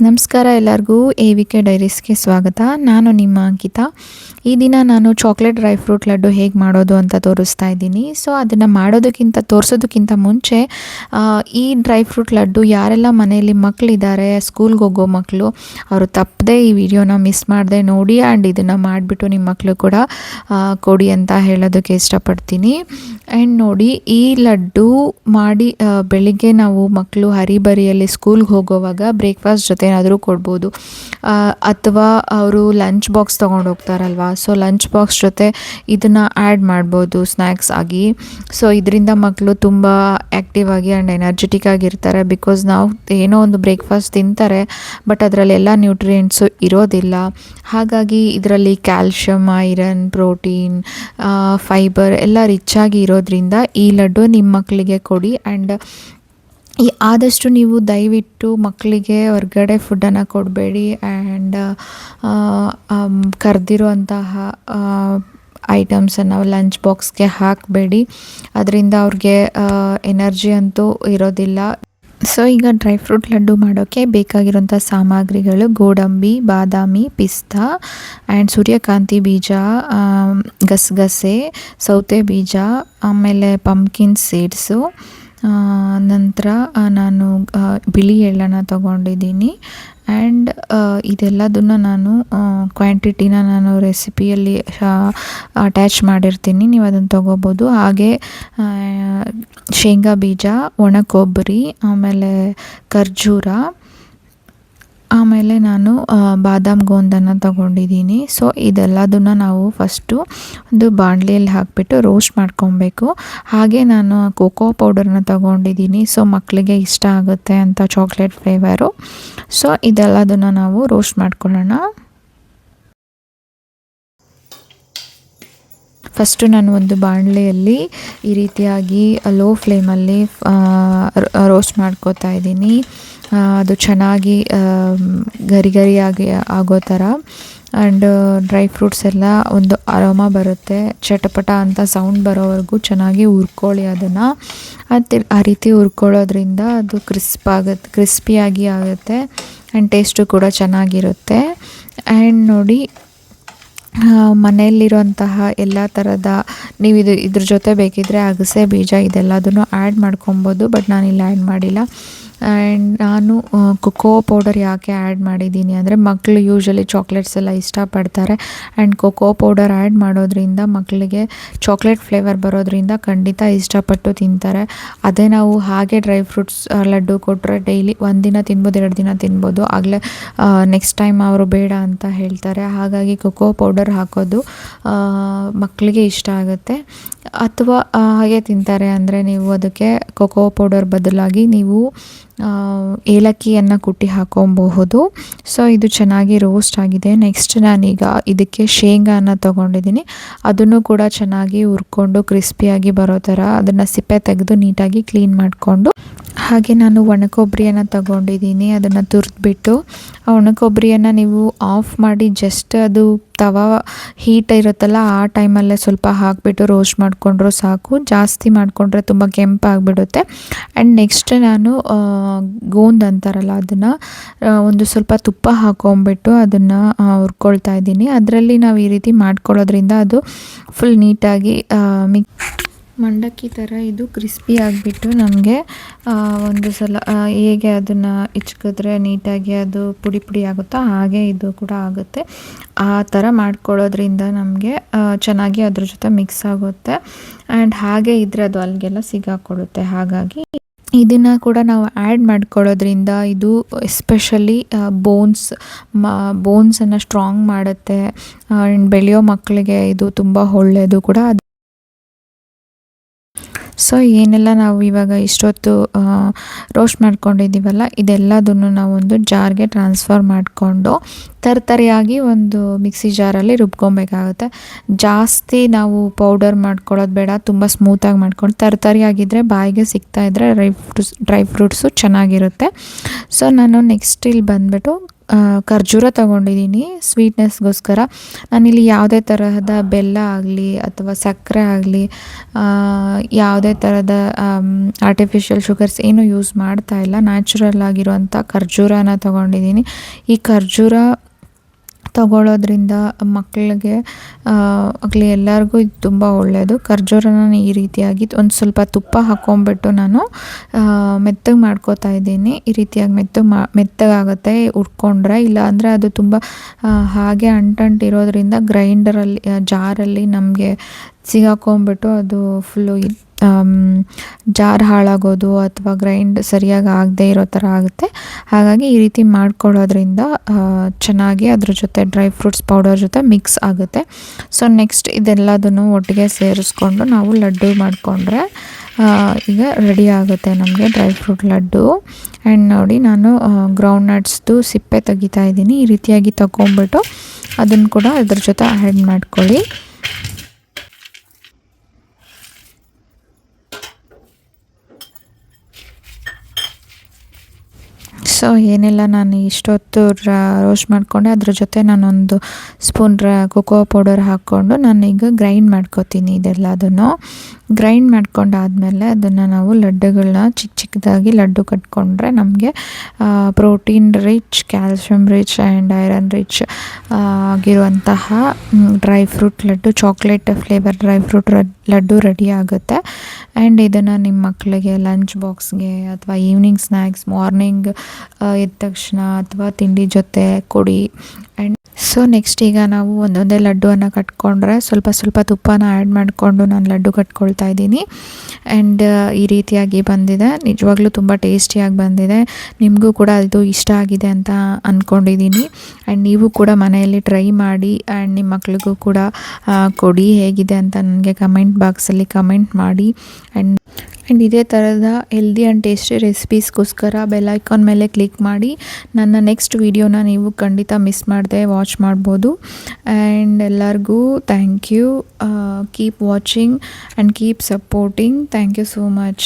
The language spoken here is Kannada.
ನಮಸ್ಕಾರ ಎಲ್ಲರಿಗೂ ಎ.ವಿ.ಕೆ ಡೈರೀಸ್ಗೆ ಸ್ವಾಗತ. ನಾನು ನಿಮ್ಮ ಅಂಕಿತಾ. ಈ ದಿನ ನಾನು ಚಾಕ್ಲೇಟ್ ಡ್ರೈ ಫ್ರೂಟ್ ಲಡ್ಡು ಹೇಗೆ ಮಾಡೋದು ಅಂತ ತೋರಿಸ್ತಾ ಇದ್ದೀನಿ. ಸೊ ಅದನ್ನು ತೋರಿಸೋದಕ್ಕಿಂತ ಮುಂಚೆ ಈ ಡ್ರೈ ಫ್ರೂಟ್ ಲಡ್ಡು ಯಾರೆಲ್ಲ ಮನೆಯಲ್ಲಿ ಮಕ್ಕಳಿದ್ದಾರೆ, ಸ್ಕೂಲ್ಗೆ ಹೋಗೋ ಮಕ್ಕಳು, ಅವರು ತಪ್ಪದೆ ಈ ವಿಡಿಯೋನ ಮಿಸ್ ಮಾಡದೆ ನೋಡಿ ಆ್ಯಂಡ್ ಇದನ್ನು ಮಾಡಿಬಿಟ್ಟು ನಿಮ್ಮ ಮಕ್ಕಳು ಕೂಡ ಕೊಡಿ ಅಂತ ಹೇಳೋದಕ್ಕೆ ಇಷ್ಟಪಡ್ತೀನಿ. ಆ್ಯಂಡ್ ನೋಡಿ, ಈ ಲಡ್ಡು ಮಾಡಿ ಬೆಳಿಗ್ಗೆ ನಾವು ಮಕ್ಕಳು ಹರಿಬರಿಯಲ್ಲಿ ಸ್ಕೂಲ್ಗೆ ಹೋಗೋವಾಗ ಬ್ರೇಕ್ಫಾಸ್ಟ್ ಜೊತೆ ಏನಾದರೂ ಕೊಡ್ಬೋದು, ಅಥವಾ ಅವರು ಲಂಚ್ ಬಾಕ್ಸ್ ತೊಗೊಂಡು ಹೋಗ್ತಾರಲ್ವ, ಸೊ ಲಂಚ್ ಬಾಕ್ಸ್ ಜೊತೆ ಇದನ್ನು ಆ್ಯಡ್ ಮಾಡ್ಬೋದು ಸ್ನ್ಯಾಕ್ಸ್ ಆಗಿ. ಸೊ ಇದರಿಂದ ಮಕ್ಕಳು ತುಂಬ ಆ್ಯಕ್ಟಿವ್ ಆಗಿ ಆ್ಯಂಡ್ ಎನರ್ಜೆಟಿಕ್ ಆಗಿರ್ತಾರೆ. ಬಿಕಾಸ್ ನಾವು ಏನೋ ಒಂದು ಬ್ರೇಕ್ಫಾಸ್ಟ್ ತಿಂತಾರೆ, ಬಟ್ ಅದರಲ್ಲಿ ಎಲ್ಲ ನ್ಯೂಟ್ರಿಯೆಂಟ್ಸು ಇರೋದಿಲ್ಲ. ಹಾಗಾಗಿ ಇದರಲ್ಲಿ ಕ್ಯಾಲ್ಶಿಯಮ್, ಐರನ್, ಪ್ರೋಟೀನ್, ಫೈಬರ್ ಎಲ್ಲ ರಿಚ್ ಆಗಿ ಇರೋದ್ರಿಂದ ಈ ಲಡ್ಡು ನಿಮ್ಮ ಮಕ್ಕಳಿಗೆ ಕೊಡಿ. ಆ್ಯಂಡ್ ಆದಷ್ಟು ನೀವು ದಯವಿಟ್ಟು ಮಕ್ಕಳಿಗೆ ಹೊರ್ಗಡೆ ಫುಡ್ಡನ್ನು ಕೊಡಬೇಡಿ. ಆ್ಯಂಡ್ ಕರೆದಿರುವಂತಹ ಐಟಮ್ಸನ್ನು ಲಂಚ್ ಬಾಕ್ಸ್ಗೆ ಹಾಕಬೇಡಿ. ಅದರಿಂದ ಅವ್ರಿಗೆ ಎನರ್ಜಿ ಅಂತೂ ಇರೋದಿಲ್ಲ. ಸೊ ಈಗ ಡ್ರೈ ಫ್ರೂಟ್ ಲಡ್ಡು ಮಾಡೋಕ್ಕೆ ಬೇಕಾಗಿರೋಂಥ ಸಾಮಗ್ರಿಗಳು: ಗೋಡಂಬಿ, ಬಾದಾಮಿ, ಪಿಸ್ತಾ ಆ್ಯಂಡ್ ಸೂರ್ಯಕಾಂತಿ ಬೀಜ, ಗಸಗಸೆ, ಸೌತೆ ಬೀಜ, ಆಮೇಲೆ ಪಂಪ್ಕಿನ್ ಸೀಡ್ಸು, ನಂತರ ನಾನು ಬಿಳಿ ಎಳ್ಳನ್ನು ತೊಗೊಂಡಿದ್ದೀನಿ. ಆ್ಯಂಡ್ ಇದೆಲ್ಲದನ್ನು ನಾನು ಕ್ವಾಂಟಿಟಿನ ನಾನು ರೆಸಿಪಿಯಲ್ಲಿ ಅಟ್ಯಾಚ್ ಮಾಡಿರ್ತೀನಿ, ನೀವು ಅದನ್ನು ತೊಗೋಬೋದು. ಹಾಗೆ ಶೇಂಗಾ ಬೀಜ, ಒಣ ಕೊಬ್ಬರಿ, ಆಮೇಲೆ ಖರ್ಜೂರ, ಆಮೇಲೆ ನಾನು ಬಾದಾಮ್ ಗೋಂದನ್ನು ತೊಗೊಂಡಿದ್ದೀನಿ. ಸೊ ಇದೆಲ್ಲದನ್ನು ನಾವು ಫಸ್ಟು ಒಂದು ಬಾಣಲೆಯಲ್ಲಿ ಹಾಕಿಬಿಟ್ಟು ರೋಸ್ಟ್ ಮಾಡ್ಕೊಬೇಕು. ಹಾಗೆ ನಾನು ಕೋಕೋ ಪೌಡರ್ನ ತೊಗೊಂಡಿದ್ದೀನಿ, ಸೊ ಮಕ್ಕಳಿಗೆ ಇಷ್ಟ ಆಗುತ್ತೆ ಅಂತ, ಚಾಕ್ಲೇಟ್ ಫ್ಲೇವರು. ಸೊ ಇದೆಲ್ಲದನ್ನು ನಾವು ರೋಸ್ಟ್ ಮಾಡ್ಕೊಳ್ಳೋಣ. ಫಸ್ಟು ನಾನು ಒಂದು ಬಾಣಲೆಯಲ್ಲಿ ಈ ರೀತಿಯಾಗಿ ಲೋ ಫ್ಲೇಮಲ್ಲಿ ರೋಸ್ಟ್ ಮಾಡ್ಕೋತಾ ಇದ್ದೀನಿ. ಅದು ಚೆನ್ನಾಗಿ ಗರಿಯಾಗಿ ಆಗೋ ಥರ. ಆ್ಯಂಡ್ ಡ್ರೈ ಫ್ರೂಟ್ಸ್ ಎಲ್ಲ ಒಂದು ಅರೋಮಾ ಬರುತ್ತೆ, ಚಟಪಟ ಅಂತ ಸೌಂಡ್ ಬರೋವರೆಗೂ ಚೆನ್ನಾಗಿ ಹುರ್ಕೊಳ್ಳಿ ಅದನ್ನು. ಆ ರೀತಿ ಹುರ್ಕೊಳ್ಳೋದ್ರಿಂದ ಅದು ಕ್ರಿಸ್ಪಿಯಾಗಿ ಆಗುತ್ತೆ ಆ್ಯಂಡ್ ಟೇಸ್ಟು ಕೂಡ ಚೆನ್ನಾಗಿರುತ್ತೆ. ಆ್ಯಂಡ್ ನೋಡಿ, ಮನೆಯಲ್ಲಿರುವಂತಹ ಎಲ್ಲ ಥರದ, ನೀವು ಇದ್ರ ಜೊತೆ ಬೇಕಿದ್ದರೆ ಅಗಸೆ ಬೀಜ ಇದೆಲ್ಲದನ್ನು ಆ್ಯಡ್ ಮಾಡ್ಕೊಬೋದು, ಬಟ್ ನಾನಿಲ್ಲಿ ಆ್ಯಡ್ ಮಾಡಿಲ್ಲ. ಆ್ಯಂಡ್ ನಾನು ಕೊಕೋ ಪೌಡರ್ ಯಾಕೆ ಆ್ಯಡ್ ಮಾಡಿದ್ದೀನಿ ಅಂದರೆ, ಮಕ್ಕಳು ಯೂಶ್ವಲಿ ಚಾಕ್ಲೇಟ್ಸ್ ಎಲ್ಲ ಇಷ್ಟಪಡ್ತಾರೆ. ಆ್ಯಂಡ್ ಕೊಕೋ ಪೌಡರ್ ಆ್ಯಡ್ ಮಾಡೋದ್ರಿಂದ ಮಕ್ಕಳಿಗೆ ಚಾಕ್ಲೇಟ್ ಫ್ಲೇವರ್ ಬರೋದ್ರಿಂದ ಖಂಡಿತ ಇಷ್ಟಪಟ್ಟು ತಿಂತಾರೆ. ಅದೇ ನಾವು ಹಾಗೆ ಡ್ರೈ ಫ್ರೂಟ್ಸ್ ಲಡ್ಡು ಕೊಟ್ಟರೆ ಡೈಲಿ ಒಂದಿನ ತಿನ್ಬೋದು, 2 ದಿನ ತಿನ್ಬೋದು, ಆಗಲೇ ನೆಕ್ಸ್ಟ್ ಟೈಮ್ ಅವರು ಬೇಡ ಅಂತ ಹೇಳ್ತಾರೆ. ಹಾಗಾಗಿ ಕೊಕೋ ಪೌಡರ್ ಹಾಕೋದು ಮಕ್ಕಳಿಗೆ ಇಷ್ಟ ಆಗುತ್ತೆ. ಅಥವಾ ಹಾಗೆ ತಿಂತಾರೆ ಅಂದರೆ ನೀವು ಅದಕ್ಕೆ ಕೊಕೋ ಪೌಡರ್ ಬದಲಾಗಿ ನೀವು ಏಲಕ್ಕಿಯನ್ನು ಕುಟ್ಟಿ ಹಾಕೊಬಹುದು. ಸೊ ಇದು ಚೆನ್ನಾಗಿ ರೋಸ್ಟ್ ಆಗಿದೆ. ನೆಕ್ಸ್ಟ್ ನಾನೀಗ ಇದಕ್ಕೆ ಶೇಂಗಾನ ತೊಗೊಂಡಿದ್ದೀನಿ. ಅದನ್ನು ಕೂಡ ಚೆನ್ನಾಗಿ ಹುರ್ಕೊಂಡು ಕ್ರಿಸ್ಪಿಯಾಗಿ ಬರೋ ಥರ ಅದನ್ನು ಸಿಪ್ಪೆ ತೆಗೆದು ನೀಟಾಗಿ ಕ್ಲೀನ್ ಮಾಡಿಕೊಂಡು, ಹಾಗೆ ನಾನು ಒಣ ಕೊಬ್ಬರಿಯನ್ನು ತೊಗೊಂಡಿದ್ದೀನಿ. ಅದನ್ನು ತುರಿದ್ಬಿಟ್ಟು ಆ ಒಣ ಕೊಬ್ಬರಿಯನ್ನು ನೀವು ಆಫ್ ಮಾಡಿ ಜಸ್ಟ್ ಅದು ತವಾ ಹೀಟ್ ಇರುತ್ತಲ್ಲ ಆ ಟೈಮಲ್ಲೇ ಸ್ವಲ್ಪ ಹಾಕಿಬಿಟ್ಟು ರೋಸ್ಟ್ ಮಾಡಿಕೊಂಡ್ರೂ ಸಾಕು. ಜಾಸ್ತಿ ಮಾಡಿಕೊಂಡ್ರೆ ತುಂಬ ಕೆಂಪಾಗಿಬಿಡುತ್ತೆ. ಆ್ಯಂಡ್ ನೆಕ್ಸ್ಟ್ ನಾನು ಗೋಂದ್ ಅಂತಾರಲ್ಲ ಅದನ್ನು ಒಂದು ಸ್ವಲ್ಪ ತುಪ್ಪ ಹಾಕೊಂಬಿಟ್ಟು ಅದನ್ನು ಹುರ್ಕೊಳ್ತಾ ಇದ್ದೀನಿ. ಅದರಲ್ಲಿ ನಾವು ಈ ರೀತಿ ಮಾಡ್ಕೊಳ್ಳೋದ್ರಿಂದ ಅದು ಫುಲ್ ನೀಟಾಗಿ ಮಂಡಕ್ಕಿ ಥರ ಇದು ಕ್ರಿಸ್ಪಿ ಆಗಿಬಿಟ್ಟು ನಮಗೆ ಒಂದು ಸಲ ಹೇಗೆ ಅದನ್ನು ಇಚ್ಕಿದ್ರೆ ನೀಟಾಗಿ ಅದು ಪುಡಿ ಆಗುತ್ತೋ ಹಾಗೆ ಇದು ಕೂಡ ಆಗುತ್ತೆ. ಆ ಥರ ಮಾಡ್ಕೊಳ್ಳೋದ್ರಿಂದ ನಮಗೆ ಚೆನ್ನಾಗಿ ಅದ್ರ ಜೊತೆ ಮಿಕ್ಸ್ ಆಗುತ್ತೆ. ಆ್ಯಂಡ್ ಹಾಗೆ ಇದ್ದರೆ ಅದು ಅಲ್ಲಿಗೆಲ್ಲ ಸಿಗಾಕೊಳ್ಳುತ್ತೆ. ಹಾಗಾಗಿ ಇದನ್ನು ಕೂಡ ನಾವು ಆ್ಯಡ್ ಮಾಡ್ಕೊಳ್ಳೋದ್ರಿಂದ ಇದು ಎಸ್ಪೆಷಲಿ ಬೋನ್ಸನ್ನು ಸ್ಟ್ರಾಂಗ್ ಮಾಡುತ್ತೆ. ಆ್ಯಂಡ್ ಬೆಳೆಯೋ ಮಕ್ಕಳಿಗೆ ಇದು ತುಂಬ ಒಳ್ಳೆಯದು ಕೂಡ. ಸೊ ಏನೆಲ್ಲ ನಾವು ಇವಾಗ ಇಷ್ಟೊತ್ತು ರೋಸ್ಟ್ ಮಾಡ್ಕೊಂಡಿದ್ದೀವಲ್ಲ, ಇದೆಲ್ಲದನ್ನು ನಾವು ಒಂದು ಜಾರ್ಗೆ ಟ್ರಾನ್ಸ್ಫರ್ ಮಾಡಿಕೊಂಡು ತರತರಿಯಾಗಿ ಒಂದು ಮಿಕ್ಸಿ ಜಾರಲ್ಲಿ ರುಬ್ಕೊಬೇಕಾಗುತ್ತೆ. ಜಾಸ್ತಿ ನಾವು ಪೌಡರ್ ಮಾಡ್ಕೊಳ್ಳೋದು ಬೇಡ, ತುಂಬ ಸ್ಮೂತಾಗಿ ಮಾಡ್ಕೊಂಡು ತರತರಿಯಾಗಿದ್ದರೆ ಬಾಯಿಗೆ ಸಿಗ್ತಾಯಿದ್ರೆ ಡ್ರೈ ಫ್ರೂಟ್ಸು ಚೆನ್ನಾಗಿರುತ್ತೆ. ಸೊ ನಾನು ನೆಕ್ಸ್ಟ್ ಇಲ್ಲಿ ಬಂದುಬಿಟ್ಟು ಖರ್ಜೂರ ತೊಗೊಂಡಿದ್ದೀನಿ ಸ್ವೀಟ್ನೆಸ್ಗೋಸ್ಕರ. ನಾನಿಲ್ಲಿ ಯಾವುದೇ ತರಹದ ಬೆಲ್ಲ ಆಗಲಿ ಅಥವಾ ಸಕ್ಕರೆ ಆಗಲಿ ಯಾವುದೇ ಥರದ ಆರ್ಟಿಫಿಷಿಯಲ್ ಶುಗರ್ಸ್ ಏನೂ ಯೂಸ್ ಮಾಡ್ತಾ ಇಲ್ಲ. ನ್ಯಾಚುರಲ್ ಆಗಿರುವಂಥ ಖರ್ಜೂರನ ತೊಗೊಂಡಿದ್ದೀನಿ. ಈ ಖರ್ಜೂರ ತಗೊಳ್ಳೋದ್ರಿಂದ ಮಕ್ಕಳಿಗೆ ಆಗಲಿ ಎಲ್ಲರಿಗೂ ಇದು ತುಂಬ ಒಳ್ಳೆಯದು. ಖರ್ಜೂರನ ಈ ರೀತಿಯಾಗಿ ಒಂದು ಸ್ವಲ್ಪ ತುಪ್ಪ ಹಾಕ್ಕೊಂಬಿಟ್ಟು ನಾನು ಮೆತ್ತಗೆ ಮಾಡ್ಕೋತಾ ಇದ್ದೀನಿ. ಈ ರೀತಿಯಾಗಿ ಮೆತ್ತಗಾಗುತ್ತೆ ಹುರ್ಕೊಂಡ್ರೆ. ಇಲ್ಲ ಅಂದರೆ ಅದು ತುಂಬ ಹಾಗೆ ಅಂಟಿರೋದ್ರಿಂದ ಗ್ರೈಂಡರಲ್ಲಿ ಜಾರಲ್ಲಿ ನಮಗೆ ಸಿಗಾಕೊಂಬಿಟ್ಟು ಅದು ಫುಲ್ಲು ಜಾರ್ ಹಾಳಾಗೋದು ಅಥವಾ ಗ್ರೈಂಡ್ ಸರಿಯಾಗಿ ಆಗದೇ ಇರೋ ಥರ ಆಗುತ್ತೆ. ಹಾಗಾಗಿ ಈ ರೀತಿ ಮಾಡ್ಕೊಳ್ಳೋದ್ರಿಂದ ಚೆನ್ನಾಗಿ ಅದ್ರ ಜೊತೆ ಡ್ರೈ ಫ್ರೂಟ್ಸ್ ಪೌಡರ್ ಜೊತೆ ಮಿಕ್ಸ್ ಆಗುತ್ತೆ. ಸೊ ನೆಕ್ಸ್ಟ್ ಇದೆಲ್ಲದನ್ನು ಒಟ್ಟಿಗೆ ಸೇರಿಸ್ಕೊಂಡು ನಾವು ಲಡ್ಡು ಮಾಡಿಕೊಂಡ್ರೆ ಈಗ ರೆಡಿ ಆಗುತ್ತೆ ನಮಗೆ ಡ್ರೈ ಫ್ರೂಟ್ ಲಡ್ಡು. ಆ್ಯಂಡ್ ನೋಡಿ ನಾನು ಗ್ರೌಂಡ್ ನಟ್ಸ್ದು ಸಿಪ್ಪೆ ತೆಗಿತಾ ಇದ್ದೀನಿ. ಈ ರೀತಿಯಾಗಿ ತಗೊಂಬಿಟ್ಟು ಅದನ್ನು ಕೂಡ ಅದ್ರ ಜೊತೆ ಆ್ಯಡ್ ಮಾಡ್ಕೊಳ್ಳಿ. ಸೊ ಏನೆಲ್ಲ ನಾನು ಇಷ್ಟೊತ್ತು ರೋಸ್ಟ್ ಮಾಡಿಕೊಂಡೆ, ಅದ್ರ ಜೊತೆ ನಾನೊಂದು ಸ್ಪೂನ್ ಕೊಕೋ ಪೌಡರ್ ಹಾಕ್ಕೊಂಡು ನಾನೀಗ ಗ್ರೈಂಡ್ ಮಾಡ್ಕೊತೀನಿ. ಇದೆಲ್ಲದನ್ನು ಗ್ರೈಂಡ್ ಮಾಡ್ಕೊಂಡಾದಮೇಲೆ ಅದನ್ನು ನಾವು ಲಡ್ಡುಗಳನ್ನ ಚಿಕ್ಕ ಚಿಕ್ಕದಾಗಿ ಲಡ್ಡು ಕಟ್ಕೊಂಡ್ರೆ ನಮಗೆ protein rich, calcium rich and iron rich ಆಗಿರುವಂತಹ dry fruit laddu, chocolate flavour dry fruit laddu ready ಆಗುತ್ತೆ. ಆ್ಯಂಡ್ ಇದನ್ನು ನಿಮ್ಮ ಮಕ್ಕಳಿಗೆ ಲಂಚ್ ಬಾಕ್ಸ್ಗೆ ಅಥವಾ ಈವ್ನಿಂಗ್ ಸ್ನ್ಯಾಕ್ಸ್ ಮಾರ್ನಿಂಗ್ ಎದ್ದ ತಕ್ಷಣ ಅಥವಾ ತಿಂಡಿ ಜೊತೆ ಕೊಡಿ. ಆ್ಯಂಡ್ ಸೊ ನೆಕ್ಸ್ಟ್ ಈಗ ನಾವು ಒಂದೊಂದೇ ಲಡ್ಡುವನ್ನು ಕಟ್ಕೊಂಡ್ರೆ ಸ್ವಲ್ಪ ಸ್ವಲ್ಪ ತುಪ್ಪನ ಆ್ಯಡ್ ಮಾಡಿಕೊಂಡು ನಾನು ಲಡ್ಡು ಕಟ್ಕೊಳ್ತಾ ಇದ್ದೀನಿ. ಆ್ಯಂಡ್ ಈ ರೀತಿಯಾಗಿ ಬಂದಿದೆ. ನಿಜವಾಗ್ಲೂ ತುಂಬ ಟೇಸ್ಟಿಯಾಗಿ ಬಂದಿದೆ. ನಿಮಗೂ ಕೂಡ ಇದು ಇಷ್ಟ ಆಗಿದೆ ಅಂತ ಅಂದ್ಕೊಂಡಿದ್ದೀನಿ. ಆ್ಯಂಡ್ ನೀವು ಕೂಡ ಮನೆಯಲ್ಲಿ ಟ್ರೈ ಮಾಡಿ ಆ್ಯಂಡ್ ನಿಮ್ಮ ಮಕ್ಳಿಗೂ ಕೂಡ ಕೊಡಿ ಹೇಗಿದೆ ಅಂತ ನನಗೆ ಕಮೆಂಟ್ ಬಾಕ್ಸಲ್ಲಿ ಕಮೆಂಟ್ ಮಾಡಿ. ಆ್ಯಂಡ್ ಇದೇ ಥರದ ಹೆಲ್ದಿ ಆ್ಯಂಡ್ ಟೇಸ್ಟಿ ರೆಸಿಪೀಸ್ಗೋಸ್ಕರ ಬೆಲ್ ಐಕಾನ್ ಮೇಲೆ ಕ್ಲಿಕ್ ಮಾಡಿ ನನ್ನ ನೆಕ್ಸ್ಟ್ ವೀಡಿಯೋನ ನೀವು ಖಂಡಿತ ಮಿಸ್ ಮಾಡದೆ ವಾಚ್ ಮಾಡ್ಬೋದು. ಆ್ಯಂಡ್ ಎಲ್ಲರಿಗೂ thank you. Keep watching and keep supporting. Thank you so much.